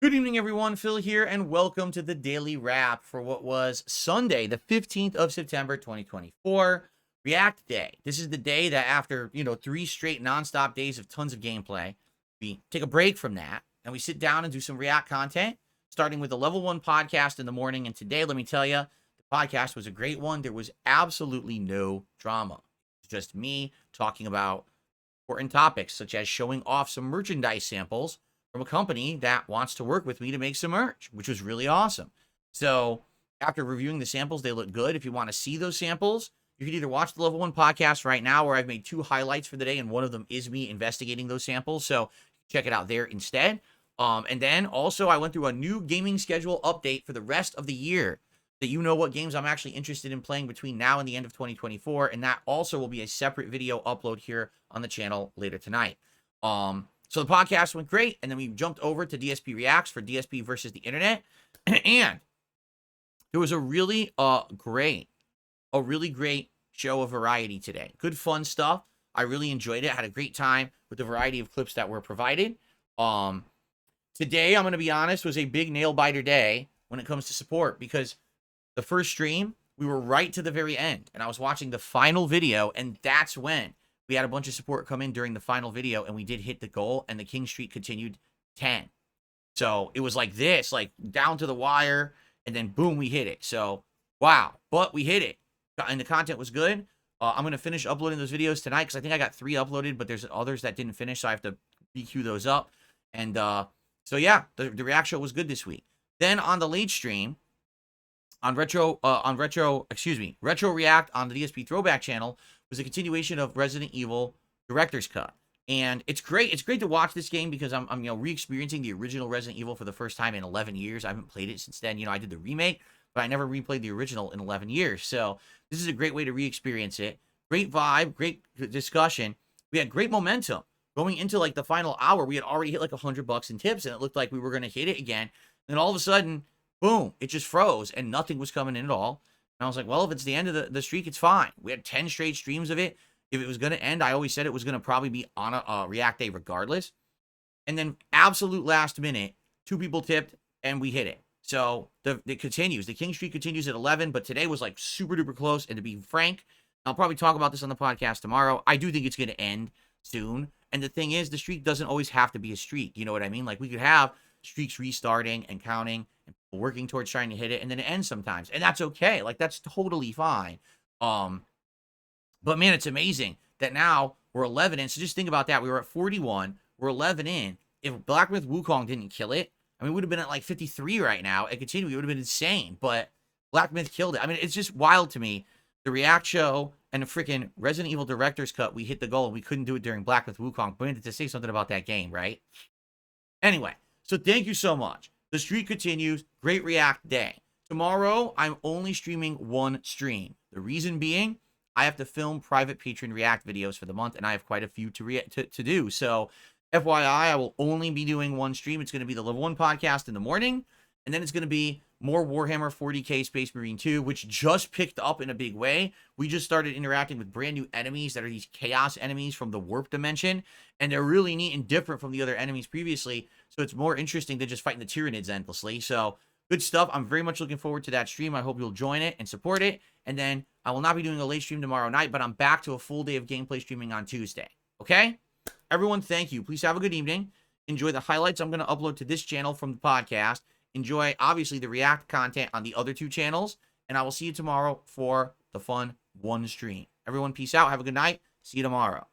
Good evening, everyone. Phil here, and welcome to the Daily Wrap for what was Sunday, the 15th of September, 2024, React Day. This is the day that after, 3 straight nonstop days of tons of gameplay, we take a break from that, and we sit down and do some React content, starting with the Level 1 podcast in the morning. And today, let me tell you, the podcast was a great one. There was absolutely no drama. It's just me talking about important topics, such as showing off some merchandise samples from a company that wants to work with me to make some merch, which was really awesome. So after reviewing the samples, they look good. If you want to see those samples, you can either watch the Level 1 podcast right now, where I've made 2 highlights for the day, and one of them is me investigating those samples. So check it out there instead. And then also I went through a new gaming schedule update for the rest of the year, that you know what games I'm actually interested in playing between now and the end of 2024. And that also will be a separate video upload here on the channel later tonight. So the podcast went great, and then we jumped over to DSP Reacts for DSP versus the Internet, and there was a really great show of variety today. Good fun stuff. I really enjoyed it. I had a great time with the variety of clips that were provided. Today, I'm going to be honest, was a big nail biter day when it comes to support, because the first stream, we were right to the very end, and I was watching the final video, and that's when we had a bunch of support come in during the final video, and we did hit the goal, and the King streak continued 10. So it was like this, like down to the wire, and then boom, we hit it. So wow, but we hit it, and the content was good. I'm going to finish uploading those videos tonight, because I think I got 3 uploaded, but there's others that didn't finish, so I have to BQ those up. And so yeah, the React show was good this week. Then on the late stream, on Retro React on the DSP Throwback channel, was a continuation of Resident Evil Director's Cut. And it's great. It's great to watch this game, because I'm re-experiencing the original Resident Evil for the first time in 11 years. I haven't played it since then. I did the remake, but I never replayed the original in 11 years. So this is a great way to re-experience it. Great vibe, great discussion. We had great momentum. Going into like the final hour, we had already hit like $100 in tips, and it looked like we were going to hit it again. And all of a sudden, boom, it just froze, and nothing was coming in at all. And I was like, well, if it's the end of the streak, it's fine. We had 10 straight streams of it. If it was going to end, I always said it was going to probably be on a React Day regardless. And then absolute last minute, 2 people tipped, and we hit it. So it continues. The King streak continues at 11, but today was like super duper close. And to be frank, I'll probably talk about this on the podcast tomorrow. I do think it's going to end soon. And the thing is, the streak doesn't always have to be a streak. You know what I mean? Like, we could have streaks restarting and counting and working towards trying to hit it, and then it ends sometimes, and that's okay. Like, that's totally fine. But man, it's amazing that now we're 11 in. So just think about that. We were at 41. We're 11 in. If Black Myth Wukong didn't kill it, I mean, we would have been at like 53 right now and continue. It would have been insane, but Black Myth killed it. I mean, it's just wild to me. The React show and the freaking Resident Evil Director's Cut, we hit the goal, and we couldn't do it during Black Myth Wukong. But we had to say something about that game, right? Anyway, so thank you so much. The streak continues. Great React day. Tomorrow, I'm only streaming 1 stream. The reason being, I have to film private patron React videos for the month, and I have quite a few to do. So, FYI, I will only be doing 1 stream. It's going to be the Level 1 podcast in the morning, and then it's going to be more Warhammer 40k Space Marine 2, which just picked up in a big way. We just started interacting with brand new enemies that are these chaos enemies from the warp dimension, and they're really neat and different from the other enemies previously. So it's more interesting than just fighting the Tyranids endlessly. So good stuff. I'm very much looking forward to that stream. I hope you'll join it and support it. And then I will not be doing a late stream tomorrow night, but I'm back to a full day of gameplay streaming on Tuesday. Okay? Everyone, thank you. Please have a good evening. Enjoy the highlights I'm going to upload to this channel from the podcast. Enjoy, obviously, the React content on the other 2 channels. And I will see you tomorrow for the fun 1 stream. Everyone, peace out. Have a good night. See you tomorrow.